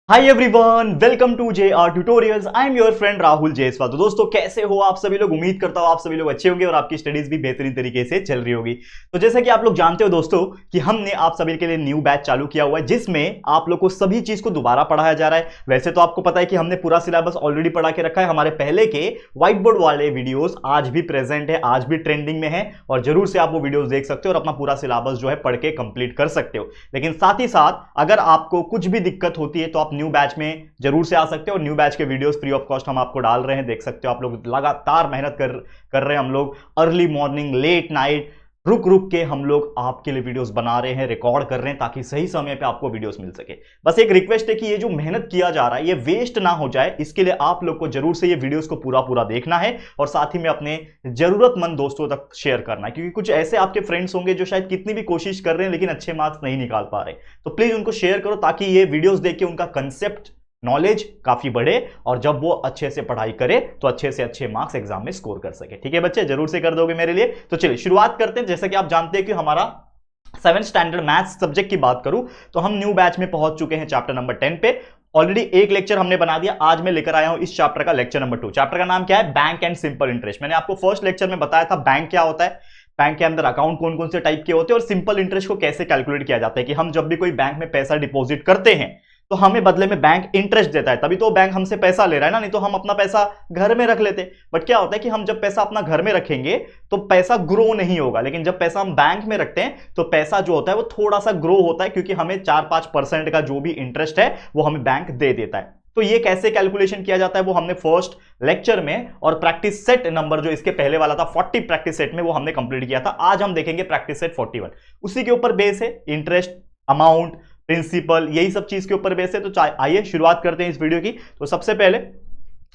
Hi everyone, welcome to JR tutorials. I am your friend Rahul Jaiswal. तो दोस्तों, कैसे हो आप सभी लोग? उम्मीद करता हूं आप सभी लोग अच्छे होंगे और आपकी स्टडीज भी बेहतरीन तरीके से चल रही होगी। तो जैसा कि आप लोग जानते हो दोस्तों कि हमने आप सभी के लिए न्यू बैच चालू किया हुआ है जिसमें आप लोग को सभी चीज को दोबारा पढ़ाया जा रहा है। वैसे तो आपको पता है कि हमने पूरा सिलेबस ऑलरेडी पढ़ा के रखा है। हमारे पहले के व्हाइट बोर्ड वाले वीडियोस आज भी प्रेजेंट है, आज भी ट्रेंडिंग में है और जरूर से आप वो वीडियोस देख सकते हो और अपना पूरा सिलेबस जो है पढ़ के कंप्लीट कर सकते हो। लेकिन साथ ही साथ अगर आपको कुछ भी दिक्कत होती है तो आप न्यू बैच में जरूर से आ सकते हो। न्यू बैच के वीडियोस फ्री ऑफ कॉस्ट हम आपको डाल रहे हैं, देख सकते हो। आप लोग लगातार मेहनत कर रहे हैं। हम लोग अर्ली मॉर्निंग, लेट नाइट, रुक रुक के हम लोग आपके लिए वीडियोस बना रहे हैं, रिकॉर्ड कर रहे हैं ताकि सही समय पे आपको वीडियोस मिल सके। बस एक रिक्वेस्ट है कि ये जो मेहनत किया जा रहा है ये वेस्ट ना हो जाए, इसके लिए आप लोग को जरूर से ये वीडियोस को पूरा पूरा देखना है और साथ ही में अपने जरूरतमंद दोस्तों तक शेयर करना है, क्योंकि कुछ ऐसे आपके फ्रेंड्स होंगे जो शायद कितनी भी कोशिश कर रहे हैं लेकिन अच्छे मार्क्स नहीं निकाल पा रहे। तो प्लीज उनको शेयर करो ताकि ये वीडियोस देख के उनका कंसेप्ट, नॉलेज काफी बढ़े और जब वो अच्छे से पढ़ाई करे तो अच्छे से अच्छे मार्क्स एग्जाम में स्कोर कर सके। ठीक है बच्चे, जरूर से कर दोगे मेरे लिए। तो चलिए शुरुआत करते हैं। जैसा कि आप जानते हैं कि हमारा 7th स्टैंडर्ड मैथ्स सब्जेक्ट की बात करूं तो हम न्यू बैच में पहुंच चुके हैं चैप्टर नंबर 10 पे। ऑलरेडी एक लेक्चर हमने बना दिया। आज मैं लेकर आया हूं इस चैप्टर का लेक्चर नंबर 2। चैप्टर का नाम क्या है? Bank and simple interest. मैंने आपको फर्स्ट लेक्चर में बताया था बैंक क्या होता है, बैंक के अंदर अकाउंट कौन कौन से टाइप के होते हैं और सिंपल इंटरेस्ट को कैसे कैलकुलेट किया जाता है कि हम जब भी कोई बैंक में पैसा डिपॉजिट करते हैं तो हमें बदले में बैंक इंटरेस्ट देता है, तभी तो बैंक हमसे पैसा ले रहा है ना, नहीं तो हम अपना पैसा घर में रख लेते। बट क्या होता है कि हम जब पैसा अपना घर में रखेंगे तो पैसा ग्रो नहीं होगा, लेकिन जब पैसा हम बैंक में रखते हैं तो पैसा जो होता है वो थोड़ा सा ग्रो होता है, क्योंकि हमें 4-5% का जो भी इंटरेस्ट है वो हमें बैंक दे देता है। तो ये कैसे कैलकुलेशन किया जाता है वो हमने फर्स्ट लेक्चर में और प्रैक्टिस सेट नंबर जो इसके पहले वाला था 40 प्रैक्टिस सेट में वो हमने कंप्लीट किया था। आज हम देखेंगे प्रैक्टिस सेट 41। उसी के ऊपर बेस है, इंटरेस्ट, अमाउंट, प्रिंसिपल, यही सब चीज के ऊपर बेस है। तो आइए शुरुआत करते हैं इस वीडियो की। तो सबसे पहले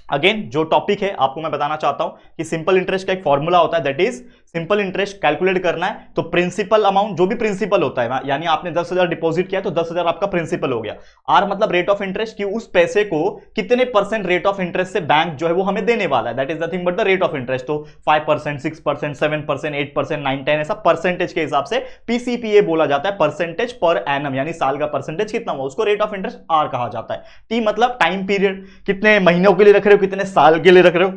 अगेन जो टॉपिक है आपको मैं बताना चाहता हूं कि सिंपल इंटरेस्ट का एक फॉर्मूला होता है, that is simple interest calculate करना है तो प्रिंसिपल अमाउंट, जो भी प्रिंसिपल होता है, यानी आपने 10,000 डिपॉजिट किया तो 10,000 आपका प्रिंसिपल हो गया। आर मतलब रेट ऑफ इंटरेस्ट, कि उस पैसे को कितने परसेंट रेट ऑफ इंटरेस्ट से बैंक जो है वो हमें देने वाला है, that is nothing but the rate of interest. तो 5%, 6%, 7%, 8%, 9, 10 ऐसा परसेंटेज के हिसाब से पीसीपीए बोला जाता है, परसेंटेज पर एनम, यानी साल का परसेंटेज कितना हुआ उसको रेट ऑफ इंटरेस्ट आर कहा जाता है। टी मतलब टाइम पीरियड, कितने महीनों के लिए रख रहे हो, कितने साल के लिए रख रहे हो।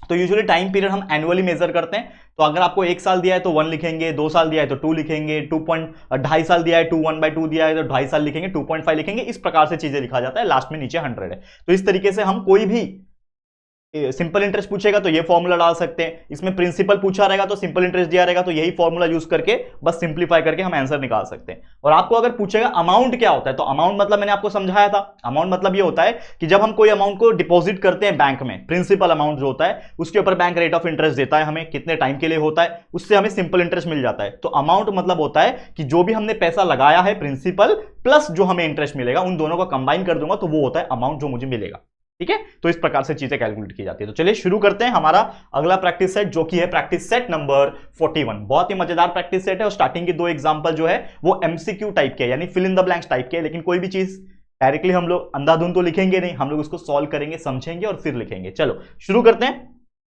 तो यूजुअली टाइम पीरियड हम एनुअली मेजर करते हैं। तो अगर आपको 1 साल दिया है तो 1 लिखेंगे, 2 साल दिया है तो 2 लिखेंगे, 2.5 साल दिया है 1/2 दिया है तो 2.5 साल लिखेंगे, 2.5 लिखेंगे। इस प्रकार से चीजें लिखा जाता है, लास्ट में नीचे 100 है। तो इस तरीके से हम कोई भी सिंपल इंटरेस्ट पूछेगा तो ये फॉर्मूला डाल सकते हैं, इसमें प्रिंसिपल पूछा रहेगा तो सिंपल इंटरेस्ट दिया रहेगा तो यही फॉर्मूला यूज करके बस सिंप्लीफाई करके हम आंसर निकाल सकते हैं। और आपको अगर पूछेगा अमाउंट क्या होता है तो अमाउंट मतलब मैंने आपको समझाया था। अमाउंट मतलब ये होता है कि जब हम कोई अमाउंट को डिपॉजिट करते हैं बैंक में, प्रिंसिपल अमाउंट जो होता है उसके ऊपर बैंक रेट ऑफ इंटरेस्ट देता है हमें, कितने टाइम के लिए होता है, उससे हमें सिंपल इंटरेस्ट मिल जाता है। तो अमाउंट मतलब होता है कि जो भी हमने पैसा लगाया है प्रिंसिपल प्लस जो हमें इंटरेस्ट मिलेगा, उन दोनों को कंबाइन कर दूंगा तो वो होता है अमाउंट जो मुझे मिलेगा। ठीक है, तो इस प्रकार से चीजें कैलकुलेट की जाती है। तो चलिए शुरू करते हैं हमारा अगला प्रैक्टिस सेट, जो कि है प्रैक्टिस सेट नंबर 41। बहुत ही मजेदार प्रैक्टिस सेट है और स्टार्टिंग के 2 एग्जांपल जो है वो एमसीक्यू टाइप के, यानी fill in the blanks type के, लेकिन कोई भी चीज डायरेक्टली हम लोग अंधाधुंध तो लिखेंगे नहीं, हम लोग उसको सॉल्व करेंगे, समझेंगे और फिर लिखेंगे। चलो शुरू करते हैं।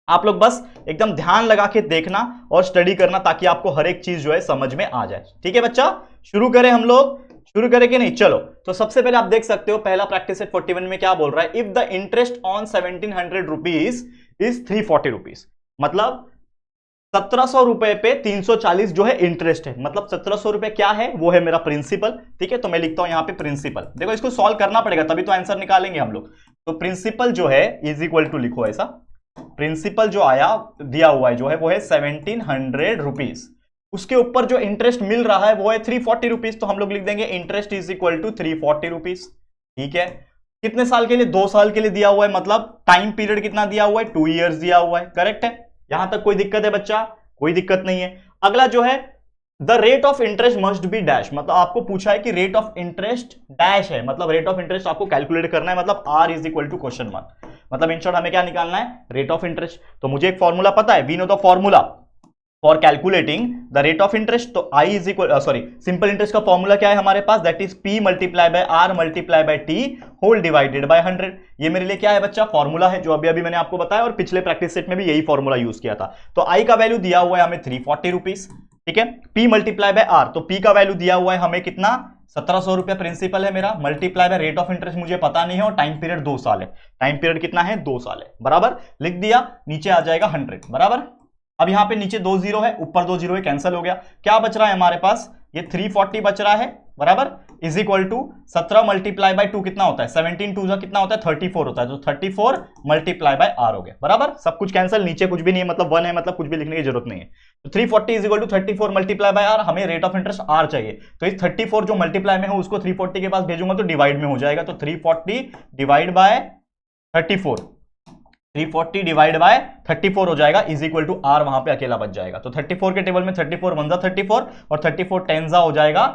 आप लोग बस एकदम ध्यान लगा के देखना और स्टडी करना ताकि आपको हर एक चीज जो है समझ में आ जाए। ठीक है बच्चा, शुरू करें हम लोग, शुरू करें कि नहीं? चलो, तो सबसे पहले आप देख सकते हो पहला प्रैक्टिस सेट 41 में क्या बोल रहा है, if the interest on 1700 rupees is 340 rupees, मतलब 1700 रुपए पे 340 जो है इंटरेस्ट है, मतलब 1700 रुपए क्या है, वो है मेरा प्रिंसिपल। ठीक है, तो मैं लिखता हूं यहां पे प्रिंसिपल। देखो इसको सॉल्व करना पड़ेगा तभी तो आंसर निकालेंगे हम लोग। तो प्रिंसिपल जो है इज इक्वल टू, लिखो ऐसा, प्रिंसिपल जो आया दिया हुआ है जो है वो है 1700 रुपीज, उसके ऊपर जो इंटरेस्ट मिल रहा है वो है 340 रुपीज, तो हम लोग लिख देंगे interest is equal to 340 rupees. ठीक है, कितने साल के लिए? 2 साल के लिए दिया हुआ है, मतलब टाइम पीरियड कितना दिया हुआ है? 2 इयर्स दिया हुआ है। करेक्ट है, यहां तक कोई दिक्कत है बच्चा? कोई दिक्कत नहीं है। अगला जो है the rate of interest must be dash, मतलब आपको पूछा है कि रेट ऑफ इंटरेस्ट डैश है, मतलब रेट ऑफ इंटरेस्ट आपको कैलकुलेट करना है, मतलब R is equal to question mark, मतलब इन शॉर्ट हमें क्या निकालना है? Rate of interest. तो मुझे एक फॉर्मूला पता है, we know the formula for calculating the rate of interest. तो I is equal, sorry, simple interest का फॉर्मूला क्या है हमारे पास? That is P multiply by R multiply by T whole divided by 100। ये मेरे लिए क्या है बच्चा? फॉर्मूला है, जो अभी अभी मैंने आपको बताया और पिछले प्रैक्टिस सेट में भी यही फॉर्मूला यूज किया था। तो आई का वैल्यू दिया हुआ है हमें 340 रुपीज, ठीक है, पी मल्टीप्लाई बाय आर, तो पी का वैल्यू दिया हुआ है हमें कितना? 1700 रुपया प्रिंसिपल है मेरा, multiply by rate of interest मुझे पता नहीं है, और टाइम पीरियड 2 साल है। टाइम पीरियड कितना है? 2 साल है, बराबर। लिख दिया, नीचे आ जाएगा 100, बराबर। अब यहां पे नीचे 2 जीरो है, ऊपर 2 जीरो है, कैंसिल हो गया। क्या बच रहा है हमारे पास? ये 340 बच रहा है, बराबर। Is equal to 17 multiply by 2 कितना होता है? 17 2 का कितना होता है? 34 होता है। तो 34 मल्टीप्लाई बाय आर हो गया, बराबर। सब कुछ कैंसिल, नीचे कुछ भी नहीं है, मतलब 1 है, मतलब कुछ भी लिखने की जरूरत नहीं है। तो 340 is equal to 34 multiply by R. हमें रेट ऑफ इंटरेस्ट आर चाहिए, तो इस 34 जो मल्टीप्लाई में है उसको 340 के पास भेजूंगा तो डिवाइड में हो जाएगा। तो 340 डिवाइड बाय 34, 340 डिवाइड बाय 34 हो जाएगा, इज इक्वल टू आर वहां पे अकेला बच जाएगा। तो 34 के टेबल में 34 1 जा 34 और 34 10 जा हो जाएगा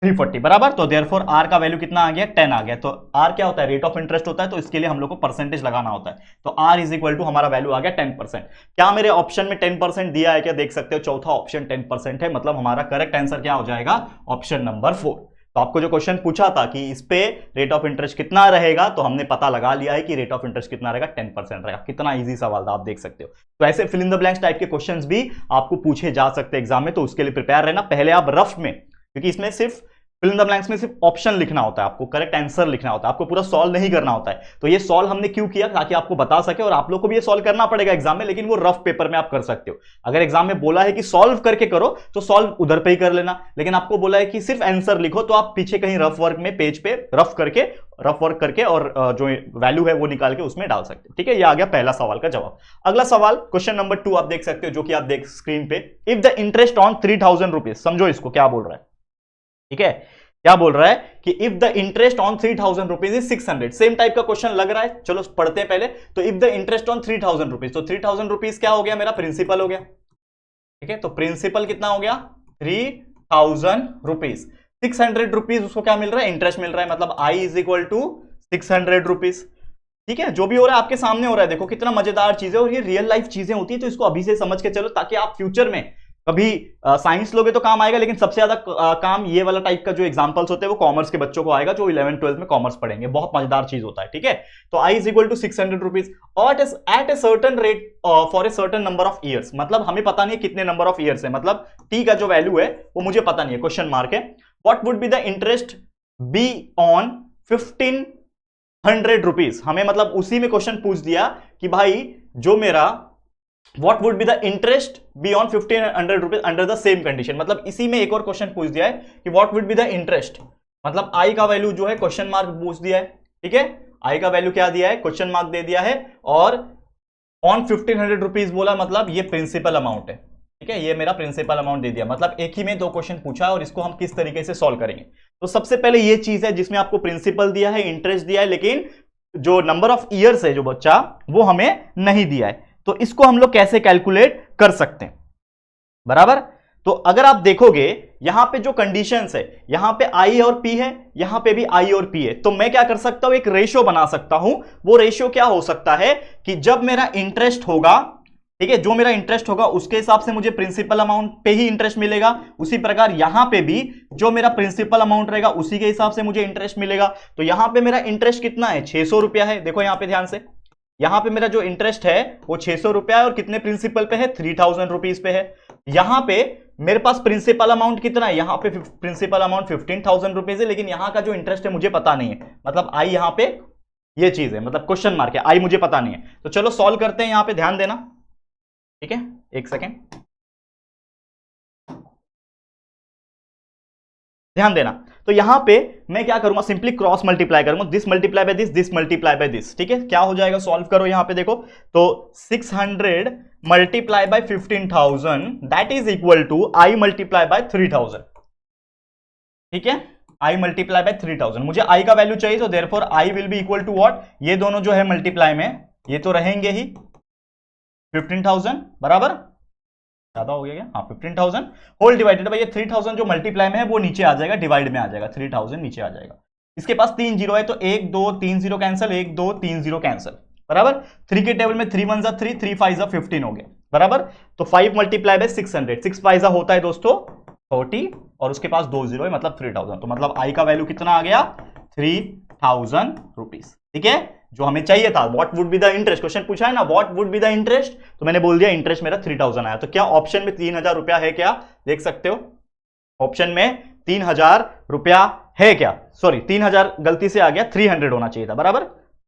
340, बराबर। तो देयरफॉर आर का वैल्यू कितना आ गया? 10 आ गया। तो आर क्या होता है? रेट ऑफ इंटरेस्ट होता है, तो इसके लिए हम लोग को परसेंटेज लगाना होता है। तो आर इज इक्वल टू हमारा वैल्यू आ गया 10%। क्या मेरे ऑप्शन में 10% दिया है? क्या देख सकते हो? चौथा ऑप्शन 10% है, मतलब हमारा करेक्ट आंसर क्या हो जाएगा? Option number 4। तो आपको जो क्वेश्चन पूछा था कि इस पे रेट ऑफ इंटरेस्ट कितना रहेगा, तो हमने पता लगा लिया है कि रेट ऑफ इंटरेस्ट कितना रहेगा? 10% रहेगा। कितना इजी सवाल था, आप देख सकते हो। तो ऐसे fill in the blanks type के क्वेश्चंस भी आपको पूछे जा सकते हैं एग्जाम में, तो उसके लिए प्रिपेयर रहना। पहले आप रफ में, क्योंकि इसमें सिर्फ फिल इन द ब्लैंक्स में सिर्फ ऑप्शन लिखना होता है, आपको करेक्ट आंसर लिखना होता है, आपको पूरा सॉल्व नहीं करना होता है। तो ये सॉल्व हमने क्यों किया? ताकि आपको बता सके, और आप लोग को भी ये सॉल्व करना पड़ेगा एग्जाम में, लेकिन वो रफ पेपर में आप कर सकते हो। अगर एग्जाम में बोला है कि सॉल्व करके करो, तो सॉल्व उधर पे ही कर लेना, लेकिन आपको बोला है कि सिर्फ आंसर लिखो, तो आप पीछे कहीं रफ वर्क में पेज पे रफ वर्क करके और जो वैल्यू है वो निकाल के उसमें डाल सकते हो। ठीक है, ये आ गया पहला सवाल का जवाब। अगला सवाल क्वेश्चन नंबर 2 आप देख सकते हो, जो कि आप देख स्क्रीन पे। If the interest on 3000 rupees, समझो इसको क्या बोल रहा है। ठीक है, क्या बोल रहा है कि if the interest on 3000 rupees is 600। Same type का क्वेश्चन लग रहा है, चलो पढ़ते हैं पहले। तो if the interest on 3000 rupees, तो 3000 रुपीज क्या हो गया? मेरा प्रिंसिपल हो गया। ठीक है, तो प्रिंसिपल कितना हो गया? 3000 रुपीज। 600 रुपीज उसको क्या मिल रहा है? इंटरेस्ट मिल रहा है, मतलब आई इज इक्वल टू 600 रुपीज। ठीक है, जो भी हो रहा है आपके सामने हो रहा है। देखो कितना मजेदार चीज है, और ये रियल लाइफ चीजें होती है, तो इसको अभी से समझ के चलो, ताकि आप फ्यूचर में कभी साइंस लोगे तो काम आएगा, लेकिन सबसे ज्यादा काम ये वाला टाइप का जो एग्जांपल्स होते हैं वो कॉमर्स के बच्चों को आएगा, जो 11th 12th में कॉमर्स पढ़ेंगे। बहुत मजेदार चीज होता है। ठीक है, तो I is equal to 600 rupees और at a certain rate for a certain number of years. मतलब हमें पता नहीं है कितने नंबर ऑफ ईयर्स है, मतलब टी का जो वैल्यू है वो मुझे पता नहीं है, क्वेश्चन मार्क है। What would be the interest be on 1500 rupees. हमें मतलब उसी में क्वेश्चन पूछ दिया कि भाई जो मेरा What would be the interest be on 1500 rupees under the same condition। मतलब इसी में एक और क्वेश्चन पूछ दिया है कि what would be the interest, मतलब आई का वैल्यू जो है क्वेश्चन मार्क पूछ दिया है। ठीक है, आई का वैल्यू क्या दिया है? क्वेश्चन मार्क दे दिया है, और ऑन 1500 रुपीज बोला, मतलब ये प्रिंसिपल अमाउंट है। ठीक है, ये मेरा प्रिंसिपल अमाउंट दे दिया, मतलब एक ही में 2 क्वेश्चन पूछा है, और इसको हम किस तरीके से सॉल्व करेंगे। तो सबसे पहले ये चीज है जिसमें आपको प्रिंसिपल दिया है, इंटरेस्ट दिया है, लेकिन जो नंबर ऑफ ईयर्स है जो बच्चा, वो हमें नहीं दिया है। तो इसको हम लोग कैसे कैलकुलेट कर सकते हैं, बराबर। तो अगर आप देखोगे यहां पे जो कंडीशंस है, यहां पे आई और पी है, यहां पे भी आई और पी है, तो मैं क्या कर सकता हूं? एक रेशियो बना सकता हूं। वो रेशियो क्या हो सकता है कि जब मेरा इंटरेस्ट होगा, ठीक है, जो मेरा इंटरेस्ट होगा उसके हिसाब से मुझे प्रिंसिपल अमाउंट पे ही इंटरेस्ट मिलेगा। उसी प्रकार यहां पे भी जो मेरा प्रिंसिपल अमाउंट रहेगा उसी के हिसाब से मुझे इंटरेस्ट मिलेगा। तो यहां पे मेरा इंटरेस्ट कितना है? 600 रुपया है। देखो यहां पे ध्यान से, यहां पे मेरा जो इंटरेस्ट है वो 600 रुपया है, और कितने प्रिंसिपल पे है? 3000 रुपीज पे है। यहां पे मेरे पास प्रिंसिपल अमाउंट कितना है? यहां पे प्रिंसिपल अमाउंट 15,000 रुपीज है, लेकिन यहां का जो इंटरेस्ट है मुझे पता नहीं है, मतलब आई यहां पे ये चीज है, मतलब क्वेश्चन मार्क है, आई मुझे पता नहीं है। तो चलो सॉल्व करते हैं, यहां पे ध्यान देना। ठीक है, एक सेकेंड ध्यान देना। तो यहां पे मैं क्या करूंगा? सिंपली क्रॉस मल्टीप्लाई करूंगा, this multiply by this, this multiply by this. ठीक है, क्या हो जाएगा? सॉल्व करो, यहां पे देखो तो 600 multiply by 15,000 that is equal to I multiply by 3000। ठीक है, आई मल्टीप्लाई बाय 3000, मुझे आई का वैल्यू चाहिए, तो therefore I will be equal to what? ये दोनों जो है मल्टीप्लाई में ये तो रहेंगे ही, 15,000 बराबर, ज्यादा हो गया क्या? हाँ, 15,000 होल डिवाइडेड बाय ये 3000 जो मल्टीप्लाई में है वो नीचे आ जाएगा, डिवाइड में आ जाएगा, 3000 नीचे आ जाएगा। इसके पास 3 जीरो है, तो 1 2 3 जीरो कैंसिल, 1 2 3 जीरो कैंसिल, बराबर। 3 के टेबल में 3 1 जा 3, 3 5 जा 15 हो गया, बराबर। तो 5 मल्टीप्लाई बाय 600, 6 5 जा होता है दोस्तों 40, और उसके पास 2 जीरो है, मतलब 3000। तो मतलब आई का वैल्यू कितना आ गया? 3000 रुपीज। ठीक है, जो हमें चाहिए था। What would be the interest, question पूछा है ना, what would be the interest, तो मैंने बोल दिया इंटरेस्ट मेरा 3000 आया। तो क्या ऑप्शन में 3000 रुपया है? क्या देख सकते हो, ऑप्शन में 3000 रुपया है क्या, सॉरी 3000 गलती से आ गया, 300 होना चाहिए था, बराबर,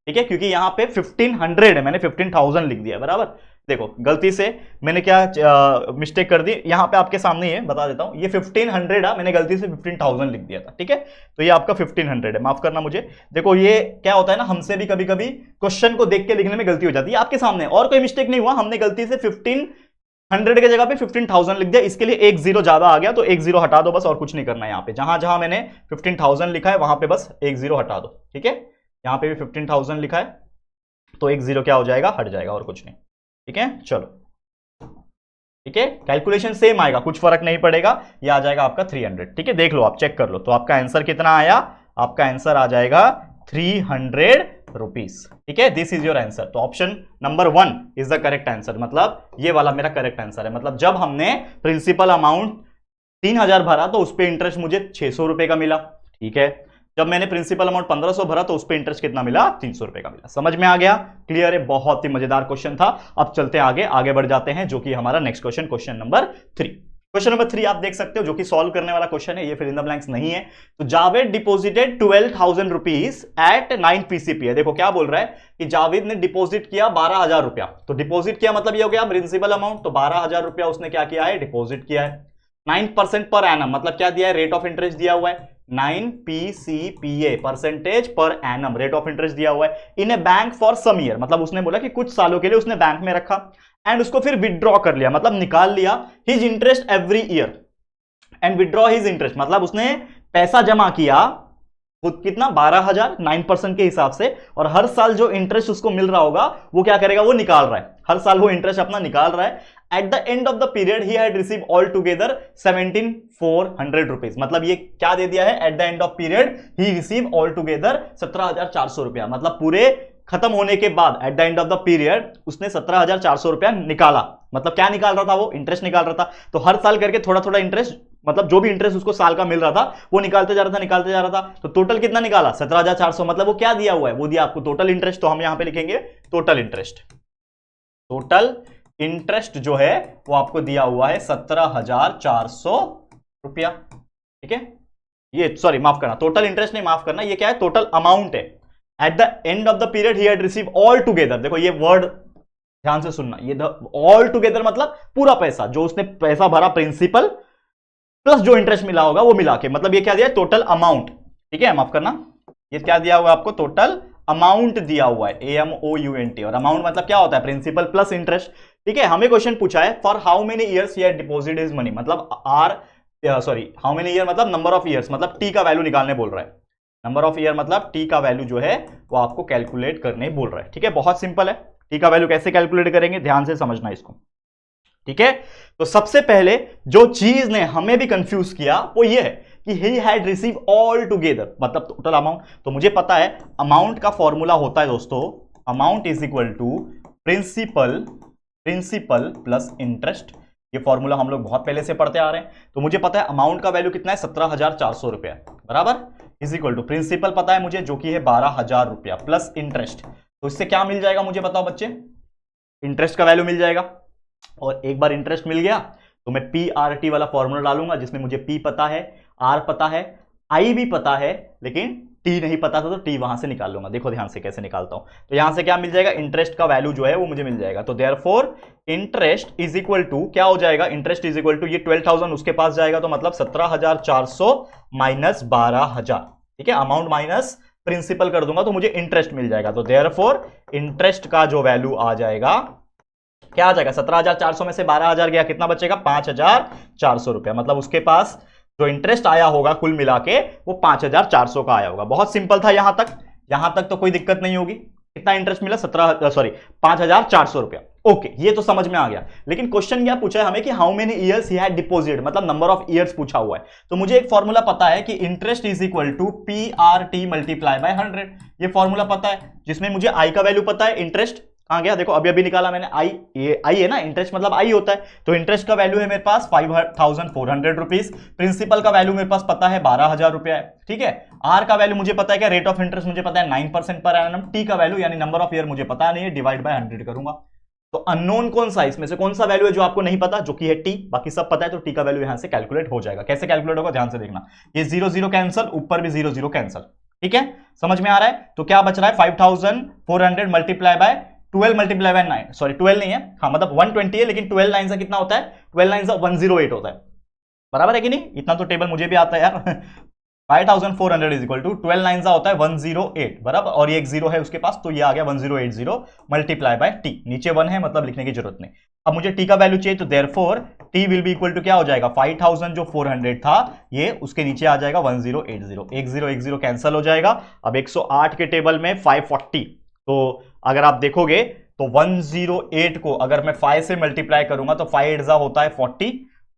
ठीक है, क्योंकि यहां पे 1500 है, मैंने 15,000 लिख दिया, बराबर। देखो गलती से मैंने क्या मिस्टेक कर दी, यहां पे आपके सामने ही है, बता देता हूं, ये 1500 है, मैंने गलती से 15,000 लिख दिया था, ठीक है, तो ये आपका 1500 है, माफ करना मुझे। देखो ये क्या होता है ना, हमसे भी कभी कभी क्वेश्चन को देख के लिखने में गलती हो जाती है, आपके सामने और कोई मिस्टेक नहीं हुआ, हमने गलती से 1500 की जगह पे 15,000 लिख दिया, इसके लिए एक जीरो ज्यादा आ गया, तो एक जीरो हटा दो बस, और कुछ नहीं करना है। यहाँ पे जहां जहां मैंने 15,000 लिखा है वहां पे बस एक जीरो हटा दो, ठीक है, यहां पे भी 15,000 लिखा है, तो एक जीरो क्या हो जाएगा, हट जाएगा, और कुछ नहीं, ठीक है, चलो, ठीक है, कैलकुलेशन सेम आएगा, कुछ फर्क नहीं पड़ेगा, ये आ जाएगा आपका 300, ठीक है, देख लो आप, चेक कर लो, तो आपका आंसर कितना आया, आपका आंसर आ जाएगा 300 रुपीस, ठीक है, दिस इज योर आंसर। तो option number 1 is the correct answer, मतलब ये वाला मेरा करेक्ट आंसर है। मतलब जब हमने प्रिंसिपल अमाउंट 3000 भरा तो उस पर इंटरेस्ट मुझे 600 रुपए का मिला, ठीक है, जब मैंने प्रिंसिपल अमाउंट 1500 भरा तो उस पर इंटरेस्ट कितना मिला, 300 रुपए का मिला। समझ में आ गया, क्लियर है, बहुत ही मजेदार क्वेश्चन था। अब चलते हैं आगे बढ़ जाते हैं, जो कि हमारा next question, question number 3। Question number 3 आप देख सकते हो, जो कि सॉल्व करने वाला क्वेश्चन है, ये फिल इन द ब्लैंक्स नहीं है। तो Javed deposited 12,000 rupees at 9 PCP है। देखो क्या बोल रहा है कि जावेद ने डिपॉजिट किया 12,000 रुपया, तो डिपॉजिट किया मतलब ये हो गया प्रिंसिपल अमाउंट, तो 12,000 रुपया उसने क्या किया है, डिपॉजिट किया है। 9% पर एनम, मतलब क्या दिया है, रेट ऑफ इंटरेस्ट दिया हुआ है, 9 PCPA percentage per annum, rate of interest दिया हुआ है, इन ए बैंक फॉर सम ईयर, मतलब उसने बोला कि कुछ सालों के लिए उसने बैंक में रखा, एंड उसको फिर विदड्रॉ कर लिया, मतलब निकाल लिया, his interest every year and withdraw his interest, मतलब उसने पैसा जमा किया खुद कितना, 12,000 9% के हिसाब से, और हर साल जो इंटरेस्ट उसको मिल रहा होगा वो क्या करेगा, वो निकाल रहा है, हर साल वो इंटरेस्ट अपना निकाल रहा है। At the end of the period he had receive all together 17,400 rupees, मतलब ये क्या दे दिया है, at the end of period he receive all together 17,400 रुपया, मतलब पूरे खत्म होने के बाद at the end of the period उसने 17,400 रुपया निकाला। मतलब क्या निकाल रहा था, वो इंटरेस्ट निकाल रहा था, तो हर साल करके थोड़ा थोड़ा इंटरेस्ट, मतलब जो भी इंटरेस्ट उसको साल का मिल रहा था वो निकालते जा रहा था, तो टोटल कितना निकाला, 17,400, मतलब वो क्या दिया हुआ है, वो दिया आपको टोटल इंटरेस्ट, तो हम यहां पे लिखेंगे टोटल इंटरेस्ट, टोटल इंटरेस्ट जो है वो आपको दिया हुआ है 17,400 रुपया, ठीक है, ये सॉरी माफ करना, टोटल इंटरेस्ट नहीं, माफ करना, ये क्या है, टोटल अमाउंट है। At the end of the period he had receive all together, देखो ये वर्ड ध्यान से सुनना, ये ऑल टुगेदर मतलब पूरा पैसा, जो उसने पैसा भरा प्रिंसिपल प्लस जो इंटरेस्ट मिला होगा वो मिला के, मतलब ये क्या दिया, टोटल अमाउंट, ठीक है, माफ करना, ये क्या दिया हुआ है आपको, टोटल अमाउंट दिया हुआ है, AMOUNT, और अमाउंट मतलब क्या होता है, प्रिंसिपल प्लस इंटरेस्ट, ठीक है। हमें क्वेश्चन पूछा है for how many years he had deposited his money, मतलब हाउ मेनी ईयर मतलब नंबर ऑफ ईयर्स, मतलब टी का वैल्यू निकालने बोल रहा है, नंबर ऑफ ईयर मतलब टी का वैल्यू जो है वो आपको कैलकुलेट करने बोल रहा है, ठीक है, बहुत सिंपल है, टी का वैल्यू कैसे कैलकुलेट करेंगे, ध्यान से समझना इसको, ठीक है। तो सबसे पहले जो चीज ने हमें भी कंफ्यूज किया वो ये है कि he had receive all together, मतलब टोटल अमाउंट, तो मुझे पता है अमाउंट का फॉर्मूला होता है दोस्तों, amount is equal to principal plus interest, ये फॉर्मूला हम लोग बहुत पहले से पढ़ते आ रहे हैं, तो मुझे पता है अमाउंट का वैल्यू कितना है, 17,400 रुपया, बराबर, इज इक्वल टू प्रिंसिपल पता है मुझे जो कि है 12,000 रुपया प्लस इंटरेस्ट, तो इससे क्या मिल जाएगा मुझे बताओ बच्चे, इंटरेस्ट का वैल्यू मिल जाएगा, और एक बार इंटरेस्ट मिल गया तो मैं PRT वाला फॉर्मूला डालूंगा, जिसमें मुझे P पता है, R पता है, I भी पता है, लेकिन T नहीं पता था, तो T वहां से निकाल लूंगा। देखो ध्यान से कैसे निकालता हूं, तो यहां से क्या मिल जाएगा, इंटरेस्ट का वैल्यू जो है वो मुझे मिल जाएगा, तो therefore interest is equal to क्या हो जाएगा, इंटरेस्ट इज इक्वल टू ये 12,000 उसके पास जाएगा, तो मतलब 17,400 माइनस 12,000, ठीक है, अमाउंट माइनस प्रिंसिपल कर दूंगा तो मुझे इंटरेस्ट मिल जाएगा, तो देयरफॉर इंटरेस्ट का जो वैल्यू आ जाएगा, क्या आ जाएगा, 17,400 में से 12,000 गया, कितना बचेगा, 5,400 रुपया, मतलब उसके पास जो इंटरेस्ट आया होगा कुल मिला के वो 5,400 का आया होगा। बहुत सिंपल था यहां तक तो कोई दिक्कत नहीं होगी। कितना इंटरेस्ट मिला, 5,400 रुपया, ओके, ये तो समझ में आ गया। लेकिन क्वेश्चन क्या पूछा है हमें कि how many years he had deposit, मतलब नंबर ऑफ ईयर्स पूछा हुआ है, तो मुझे एक फॉर्मूला पता है कि interest is equal to PRT multiply by 100, ये फॉर्मूला पता है, जिसमें मुझे आई का वैल्यू पता है, इंटरेस्ट कहां गया, देखो अभी निकाला मैंने, आई है ना, इंटरेस्ट मतलब आई होता है, तो इंटरेस्ट का वैल्यू है मेरे पास 5,400 रुपीज, प्रिंसिपल का वैल्यू मेरे पास पता है 12,000 रुपया है, ठीक है, आर का वैल्यू मुझे पता है क्या, रेट ऑफ इंटरेस्ट मुझे पता है 9% पर एनम, टी का वैल्यू यानी नंबर ऑफ ईयर मुझे पता नहीं है, डिवाइड बाय 100 करूंगा, तो अननोन कौन सा, इसमें से कौन सा वैल्यू है जो आपको नहीं पता, जो कि है टी, बाकी सब पता है, तो टी का वैल्यू यहां से कैलकुलेट हो जाएगा। कैसे कैलकुलेट होगा ध्यान से देखना, ये 0 0 कैंसल, ऊपर भी 0 0 कैंसल, ठीक है, समझ में आ रहा है। तो क्या बच रहा है 5400 multiply by 12 multiply by 9, sorry 12 नहीं है, हाँ मतलब 120 है, लेकिन 12 लाइन से कितना होता है, 12 लाइन से 108 होता है, बराबर है कि नहीं, इतना तो टेबल मुझे भी आता है यार 5400 इज इक्वल टू 12 लाइन का होता है 108, बराबर, और ये एक जीरो है उसके पास, तो ये आ गया 1080 मल्टीप्लाई बाय टी, नीचे 1 है मतलब लिखने की जरूरत नहीं। अब मुझे टी का वैल्यू चाहिए, तो therefore T will be equal to क्या हो जाएगा, 5000 जो 400 था ये उसके नीचे आ जाएगा 1080, 10 कैंसिल हो जाएगा। अब 108 के टेबल में 540, तो अगर आप देखोगे तो 108 को अगर मैं 5 से मल्टीप्लाई करूंगा तो 5 8 होता है 40,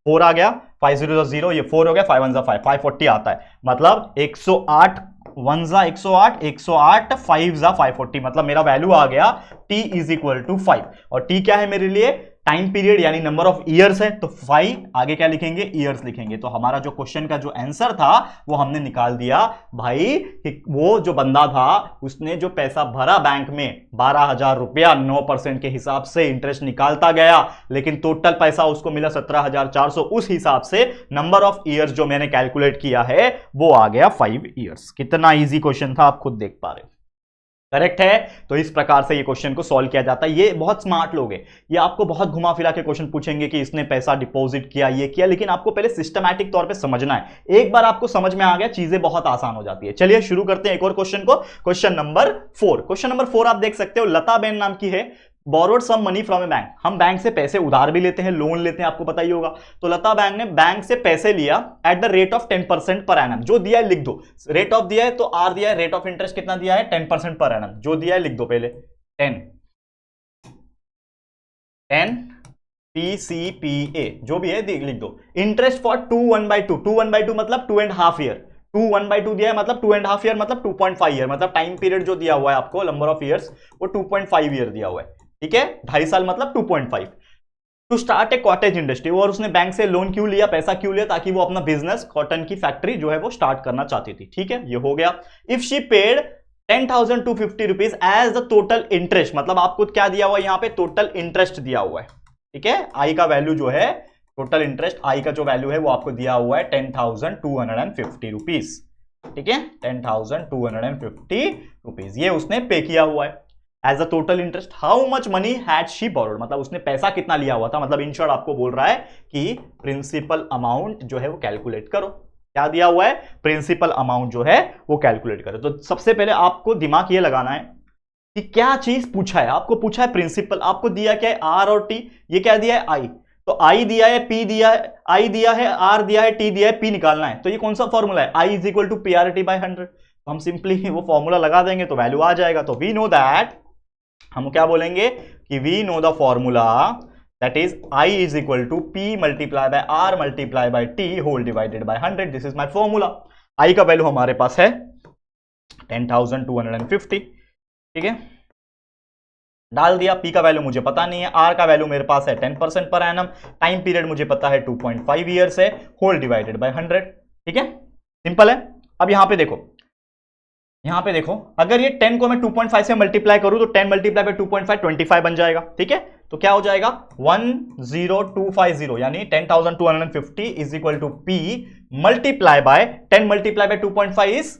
4 आ गया, 5 0 0, ये 4 हो गया, 5 1 5, 540 आता है, मतलब 108 1 108, 108 5 540, मतलब मेरा वैल्यू आ गया t इज इक्वल टू 5, और t क्या है मेरे लिए, टाइम पीरियड यानी नंबर ऑफ ईयर्स है, तो 5 आगे क्या लिखेंगे, ईयर्स लिखेंगे। तो हमारा जो क्वेश्चन का जो आंसर था वो हमने निकाल दिया भाई, कि वो जो बंदा था उसने जो पैसा भरा बैंक में 12,000 रुपया 9% के हिसाब से इंटरेस्ट निकालता गया, लेकिन टोटल पैसा उसको मिला 17,400, उस हिसाब से नंबर ऑफ ईयर्स जो मैंने कैलकुलेट किया है वो आ गया 5 ईयर्स। कितना इजी क्वेश्चन था आप खुद देख पा रहे, करेक्ट है। तो इस प्रकार से ये क्वेश्चन को सॉल्व किया जाता है। ये बहुत स्मार्ट लोग हैं, ये आपको बहुत घुमा फिरा के क्वेश्चन पूछेंगे कि इसने पैसा डिपॉजिट किया, ये किया, लेकिन आपको पहले सिस्टमैटिक तौर पे समझना है। एक बार आपको समझ में आ गया चीजें बहुत आसान हो जाती है। चलिए शुरू करते हैं एक और क्वेश्चन को, क्वेश्चन नंबर 4। क्वेश्चन नंबर 4 आप देख सकते हो, लता बेन नाम की है, borrowed some money from a bank. हम बैंक से पैसे उधार भी लेते हैं, लोन लेते हैं, आपको पता ही होगा। तो लता बैंक ने बैंक से पैसे लिया at the rate of 10% per annum, जो दिया है लिख दो, रेट ऑफ दिया है तो आर दिया है, रेट ऑफ इंटरेस्ट कितना दिया है 10% पर एनम, जो दिया है लिख दो पहले 10 PCPA जो भी है लिख दो। इंटरेस्ट फॉर 2 1/2, 2 1/2 मतलब 2.5 ईयर, 2 1/2 दिया है मतलब 2.5 ईयर मतलब 2.5 ईयर, मतलब टाइम पीरियड जो दिया हुआ है आपको नंबर ऑफ ईयर्स वो 2.5 ईयर दिया हुआ है, ठीक है, 2.5 साल मतलब 2.5। To start a cottage industry, और उसने बैंक से लोन क्यों लिया, पैसा क्यों लिया, ताकि वो अपना बिजनेस कॉटन की फैक्ट्री जो है वो स्टार्ट करना चाहती थी, ठीक है, ये हो गया। If she paid 10,250 rupees as the total interest, मतलब आपको क्या दिया हुआ है यहाँ पे, टोटल इंटरेस्ट दिया हुआ है, ठीक है, आई का वैल्यू जो है, टोटल इंटरेस्ट आई का जो वैल्यू है वो आपको दिया हुआ है 10,250 रुपीज, ठीक है, 10,250 रुपीज ये उसने पे किया हुआ है as a total interest. How much money had she borrowed, मतलब उसने पैसा कितना लिया हुआ था, मतलब इन शॉर्ट आपको बोल रहा है कि प्रिंसिपल अमाउंट जो है वो कैलकुलेट करो। क्या दिया हुआ है, प्रिंसिपल अमाउंट जो है वो कैलकुलेट करो। तो सबसे पहले आपको दिमाग ये लगाना है कि क्या चीज पूछा है, आपको पूछा है प्रिंसिपल, आपको दिया क्या है आर और टी, ये क्या दिया है आई, तो आई दिया है, पी दिया है, आई दिया है, आर दिया है, टी दिया है, पी निकालना है। तो ये कौन सा फॉर्मूला है, I is equal to P R T by 100, तो हम सिंपली वो फॉर्मूला लगा देंगे तो वैल्यू आ जाएगा। तो वी नो दैट, हम क्या बोलेंगे कि we know the formula that is I is equal to P multiply by R multiply by T whole divided by 100, this is my formula. I का वैल्यू हमारे पास है 10,250, ठीक है, डाल दिया। पी का वैल्यू मुझे पता नहीं है, आर का वैल्यू मेरे पास है 10% पर एनम, टाइम पीरियड मुझे पता है 2.5 ईयर्स है, होल डिवाइडेड बाय 100, ठीक है, सिंपल है। अब यहां पे देखो, यहां पे देखो, अगर ये 10 को मैं 2.5 से मल्टीप्लाई करूं तो 10 मल्टीप्लाई बाय 2.5 25 बन जाएगा, ठीक है, तो क्या हो जाएगा 10250, यानी 10,250 is equal to P multiply by 10 multiply by 2.5 is,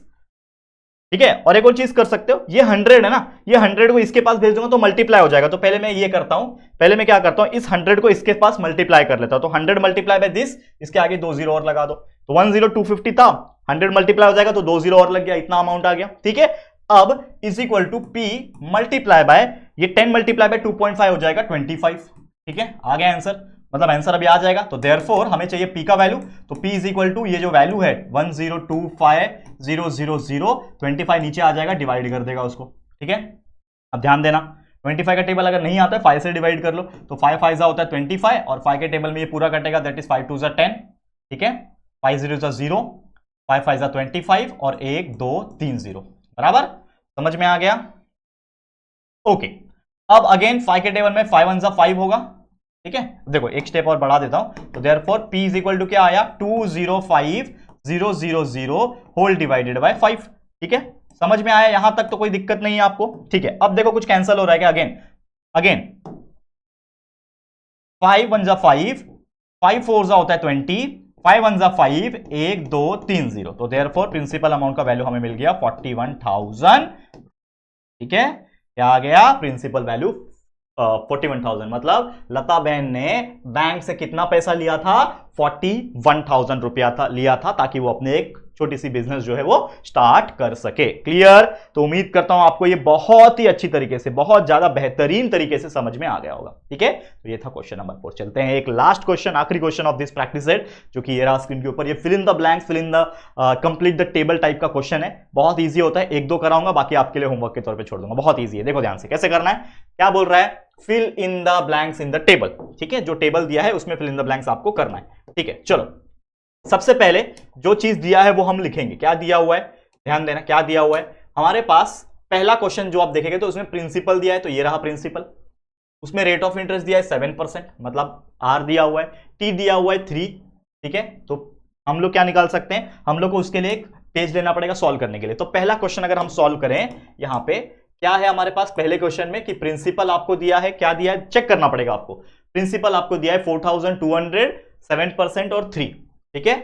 ठीक है। और एक और चीज कर सकते हो, ये 100 है ना, ये 100 को इसके पास भेज दूंगा तो मल्टीप्लाई हो जाएगा, तो पहले मैं ये करता हूं, पहले मैं क्या करता हूं, इस 100 को इसके पास मल्टीप्लाई कर लेता हूं, तो 100 मल्टीप्लाई बाय दिस, इसके आगे 2 जीरो और लगा दो, तो 10250 था, 100 मल्टीप्लाई हो जाएगा तो 2 जीरो और लग गया, इतना अमाउंट आ गया, ठीक है। अब is equal to P multiply by ये 10 मल्टीप्लाई बाय 2.5 हो जाएगा 25, ठीक है, आ गया आंसर, मतलब आंसर अभी आ जाएगा। तो देयरफॉर हमें चाहिए पी का वैल्यू, तो पी इज इक्वल टू ये जो वैल्यू है 1025000, 25 नीचे आ जाएगा, डिवाइड कर देगा उसको, ठीक है। अब ध्यान देना, 25 का टेबल अगर नहीं आता है 5 से डिवाइड कर लो, तो 5 5 होता है 25, और 5 के टेबल में ये पूरा कटेगा, दैट इज 5 2 10, ठीक है, 5 0 0, 5 5 25, और 1 2 3 0, बराबर, समझ में आ गया, ओके। अब अगेन 5 के टेबल में 5 1 5 होगा, ठीक है, देखो एक स्टेप और बढ़ा देता हूं, तो therefore P is equal to क्या आया 205000 होल डिवाइडेड बाय 5, ठीक है, समझ में आया, यहां तक तो कोई दिक्कत नहीं है आपको, ठीक है। अब देखो कुछ कैंसिल हो रहा है क्या, अगेन 5 1 जा 5, 5 4 जा होता है 20, 5 1 जा 5, 1 2 3 0। तो देयरफॉर प्रिंसिपल अमाउंट का वैल्यू हमें मिल गया 41,000। ठीक है, क्या आ गया प्रिंसिपल वैल्यू 41,000। मतलब लता बहन ने बैंक से कितना पैसा लिया था, 41,000 रुपया लिया था, ताकि वो अपने एक छोटी सी बिजनेस जो है वो स्टार्ट कर सके। क्लियर? तो उम्मीद करता हूं आपको ये बहुत ही अच्छी तरीके से, बहुत ज्यादा बेहतरीन तरीके से समझ में आ गया होगा। ठीक है, तो ये था क्वेश्चन नंबर 4। चलते हैं एक लास्ट क्वेश्चन, आखिरी question of this practice set, जो कि ये रहा स्क्रीन के ऊपर। ये fill in the blanks, fill in the complete the table type का क्वेश्चन है। बहुत ईजी होता है, 1 2 कराऊंगा, बाकी आपके लिए होमवर्क के तौर पर छोड़ दूंगा। बहुत ईजी है, देखो ध्यान से कैसे करना है। क्या बोल रहा है, fill in the blanks in the table. ठीक है, जो टेबल दिया है उसमें फिल इन द ब्लैंक्स आपको करना है। ठीक है, चलो सबसे पहले जो चीज दिया है वो हम लिखेंगे। क्या दिया हुआ है, ध्यान देना, क्या दिया हुआ है हमारे पास। पहला क्वेश्चन जो आप देखेंगे तो उसमें प्रिंसिपल दिया है, तो ये रहा प्रिंसिपल। उसमें रेट ऑफ इंटरेस्ट दिया है 7%, मतलब आर दिया हुआ है, टी दिया हुआ है 3। ठीक है, तो हम लोग क्या निकाल सकते हैं, हम लोग को उसके लिए एक पेज लेना पड़ेगा सॉल्व करने के लिए। तो पहला क्वेश्चन अगर हम सॉल्व करें, यहां पे क्या है हमारे पास पहले क्वेश्चन में कि प्रिंसिपल आपको दिया है, क्या दिया है चेक करना पड़ेगा आपको। प्रिंसिपल आपको दिया है 4,200, 7% और 3। ठीक है,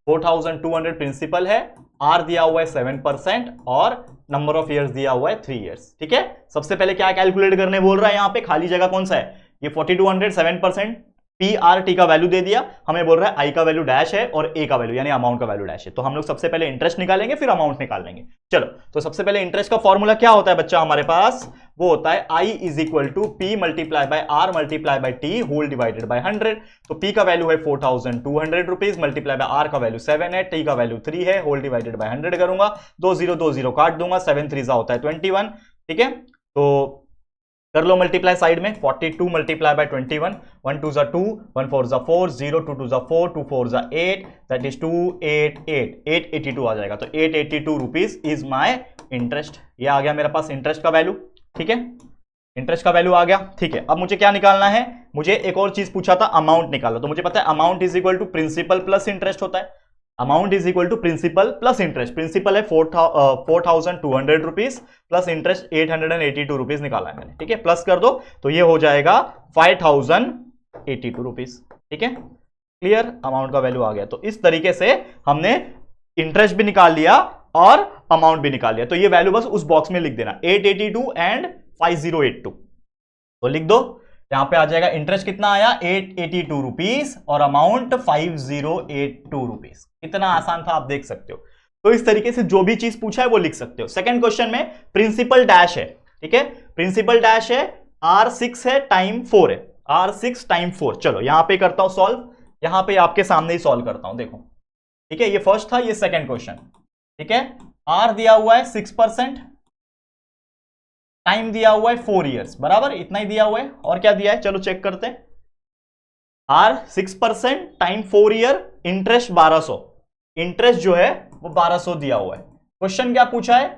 4,200 प्रिंसिपल है, आर दिया हुआ है 7% और नंबर ऑफ इयर्स दिया हुआ है 3 इयर्स। ठीक है, सबसे पहले क्या कैलकुलेट करने बोल रहा है, यहां पे खाली जगह कौन सा है, ये 4,200, 7%, पी आर टी का वैल्यू दे दिया, हमें बोल रहा है आई का वैल्यू डैश है और ए का वैल्यू यानी अमाउंट का वैल्यू डैश है। तो हम लोग सबसे पहले इंटरेस्ट निकालेंगे, फिर अमाउंट निकाल लेंगे। चलो, तो सबसे पहले इंटरेस्ट का फॉर्मूला क्या होता है बच्चा हमारे पास, वो होता है I is equal to P multiply by R multiply by T whole divided by 100। तो पी का वैल्यू है 4,200 रुपीज, मल्टीप्लाई बाय आर का वैल्यू 7 है, टी का वैल्यू 3 है, होल डिवाइडेड बाय 100 करूंगा, 2 0 काट दूंगा, 7 3 होता है 21। ठीक है, तो कर लो मल्टीप्लाई साइड में, 42 मल्टीप्लाई बाय 21, 1 2 2, 1 4 4, 0 2 2 4, 2 4 8, दैट इज 288, 882 आ जाएगा। तो 882 रुपीज इज माय इंटरेस्ट। ये आ गया मेरे पास इंटरेस्ट का वैल्यू। ठीक है, इंटरेस्ट का वैल्यू आ गया। ठीक है, अब मुझे क्या निकालना है, मुझे एक और चीज पूछा था, अमाउंट निकालो। तो मुझे पता है amount is equal to principal plus interest होता है। Amount is equal to principal plus interest. Principal है 4,200 रुपीज प्लस इंटरेस्ट 882 रुपीज निकाला है मैंने। ठीक है, प्लस कर दो तो ये हो जाएगा 5,082 रुपीज। ठीक है, क्लियर, अमाउंट का वैल्यू आ गया। तो इस तरीके से हमने इंटरेस्ट भी निकाल लिया और अमाउंट भी निकाल लिया। तो ये वैल्यू बस उस बॉक्स में लिख देना, 882 एंड 5082। तो लिख दो, यहां पे आ जाएगा इंटरेस्ट कितना आया 882 रुपीज और अमाउंट 5082 रुपीज। कितना आसान था आप देख सकते हो। तो इस तरीके से जो भी चीज पूछा है वो लिख सकते हो। सेकंड क्वेश्चन में प्रिंसिपल डैश है। ठीक है, प्रिंसिपल डैश है, R6 है, टाइम 4 है, R6 टाइम 4। चलो यहां पे करता हूं सॉल्व, यहां पे आपके सामने ही सॉल्व करता हूं, देखो। ठीक है, ये फर्स्ट था, ये सेकंड क्वेश्चन। ठीक है, R दिया हुआ है 6%, टाइम दिया हुआ है 4 इयर्स, बराबर इतना ही दिया हुआ है। और क्या दिया है चलो चेक करते हैं। R 6%, time 4 year, interest 1200। इंटरेस्ट जो है वो 1200 दिया हुआ है। क्वेश्चन क्या पूछा है,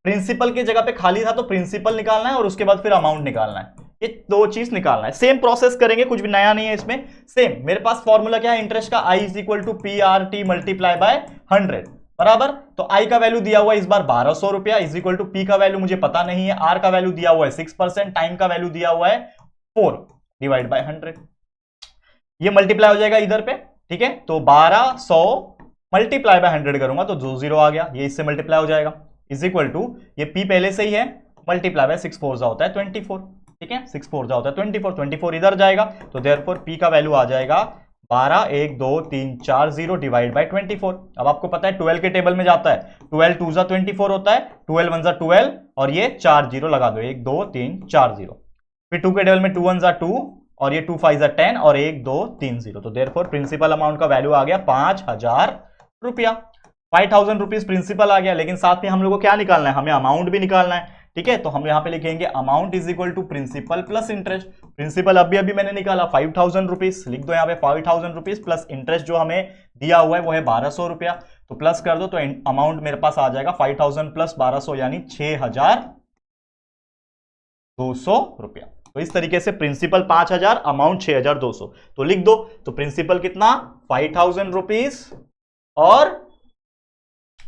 प्रिंसिपल की जगह पे खाली था तो प्रिंसिपल निकालना है और उसके बाद फिर अमाउंट निकालना है। ये दो चीज निकालना है, सेम प्रोसेस करेंगे, कुछ भी नया नहीं है इसमें। सेम मेरे पास फॉर्मूला क्या है इंटरेस्ट का, I is equal to P R T multiply by 100, बराबर। तो आई का वैल्यू दिया हुआ है इस बार 1200 रुपया, इज इक्वल टू पी का वैल्यू मुझे पता नहीं है, आर का वैल्यू दिया हुआ है 6%, टाइम का वैल्यू दिया हुआ है 4 डिवाइड बाय 100। ये मल्टीप्लाई हो जाएगा इधर पे। ठीक है, तो 1200 मल्टीप्लाई बाय 100 करूंगा तो 2 0 आ गया, ये इससे मल्टीप्लाई हो जाएगा, इज इक्वल टू ये पी पहले से ही है, मल्टीप्लाई बाय 6 4 होता है 24। ठीक है, 6 4 होता है 24, 24 इधर जाएगा तो देयरफॉर पी का वैल्यू आ जाएगा 12 1 2 3 4 0 डिवाइड बाय 24। अब आपको पता है 12 के टेबल में जाता है, 12 2 जा 24 होता है, 12 1 जा 12 और ये 4 0 लगा दो, 1 2 3 4 0। फिर 2 के टेबल में 2 1 जा 2 और ये 2 5 जा 10 और 1 2 3 0। तो देयरफॉर प्रिंसिपल अमाउंट का वैल्यू आ गया 5000 रुपया। 5000 रुपीज प्रिंसिपल आ गया, लेकिन साथ में हम लोग को क्या निकालना है, हमें अमाउंट भी निकालना है। ठीक है, तो हम यहां पे लिखेंगे amount is equal to principal plus interest. Principal अभी मैंने निकाला 5000 रुपीज, लिख दो यहाँ पे 5000 रुपीज प्लस इंटरेस्ट जो हमें दिया हुआ है वो है 1200 रुपया। तो प्लस कर दो तो अमाउंट मेरे पास आ जाएगा 5000 प्लस 1200 यानी 6200 रुपया। तो इस तरीके से प्रिंसिपल 5000, अमाउंट 6200। तो लिख दो, तो प्रिंसिपल कितना 5000 रुपीज और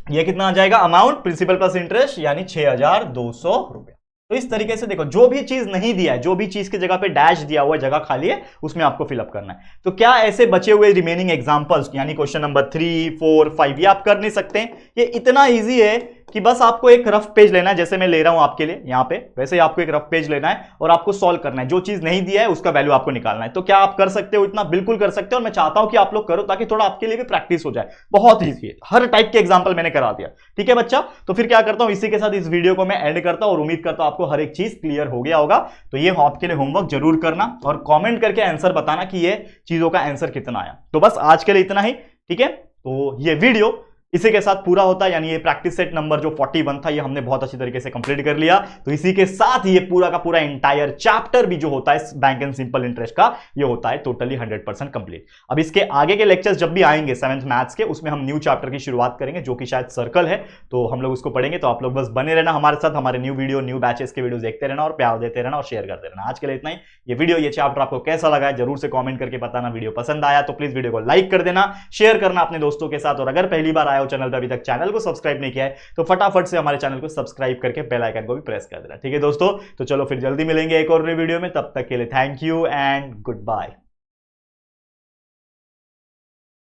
ये कितना आ जाएगा अमाउंट प्रिंसिपल प्लस इंटरेस्ट यानी 6200 रुपया। तो इस तरीके से देखो, जो भी चीज नहीं दिया है, जो भी चीज की जगह पे डैश दिया हुआ है, जगह खाली है, उसमें आपको फिलअप करना है। तो क्या ऐसे बचे हुए रिमेनिंग एग्जांपल्स यानी क्वेश्चन नंबर 3, 4, 5 ये आप कर नहीं सकते? ये इतना इजी है कि बस आपको एक रफ पेज लेना है, जैसे मैं ले रहा हूं आपके लिए यहां पे, वैसे ही आपको एक रफ पेज लेना है और आपको सॉल्व करना है। जो चीज नहीं दिया है उसका वैल्यू आपको निकालना है। तो क्या आप कर सकते हो इतना? बिल्कुल कर सकते हो, और मैं चाहता हूं कि आप लोग करो ताकि थोड़ा आपके लिए भी प्रैक्टिस हो जाए। बहुत ईजी है, हर टाइप के एग्जाम्पल मैंने करा दिया। ठीक है बच्चा, तो फिर क्या करता हूं, इसी के साथ इस वीडियो को मैं एंड करता हूं और उम्मीद करता हूं आपको हर एक चीज क्लियर हो गया होगा। तो ये आपके लिए होमवर्क जरूर करना और कॉमेंट करके आंसर बताना कि ये चीजों का आंसर कितना आया। तो बस आज के लिए इतना ही, ठीक है। तो ये वीडियो इसी के साथ पूरा होता है, यानी ये प्रैक्टिस सेट नंबर जो 41 था ये हमने बहुत अच्छी तरीके से कंप्लीट कर लिया। तो इसी के साथ ये पूरा का पूरा इंटायर चैप्टर भी जो होता है बैंक एंड सिंपल इंटरेस्ट का, ये होता है टोटली 100% कंप्लीट। अब इसके आगे के लेक्चर्स जब भी आएंगे 7th मैथ्स के, उसमें हम न्यू चैप्टर की शुरुआत करेंगे जो कि शायद सर्कल है, तो हम लोग उसको पढ़ेंगे। तो आप लोग बस बने रहना हमारे साथ, हमारे न्यू वीडियो, न्यू बैचेस के वीडियो देखते रहना और प्यार देते रहना और शेयर करते रहना। आज के लिए इतना ही। ये वीडियो, ये चैप्टर आपको कैसा लगा है जरूर से कॉमेंट करके बताना। वीडियो पसंद आया तो प्लीज वीडियो को लाइक कर देना, शेयर करना अपने दोस्तों के साथ, और अगर पहली बार आए हो चैनल पर, अभी तक चैनल को सब्सक्राइब नहीं किया है तो फटाफट से हमारे चैनल को सब्सक्राइब करके बेल आइकन को भी प्रेस कर देना। ठीक है दोस्तों, तो चलो फिर जल्दी मिलेंगे एक और नई वीडियो में। तब तक के लिए thank you and good bye.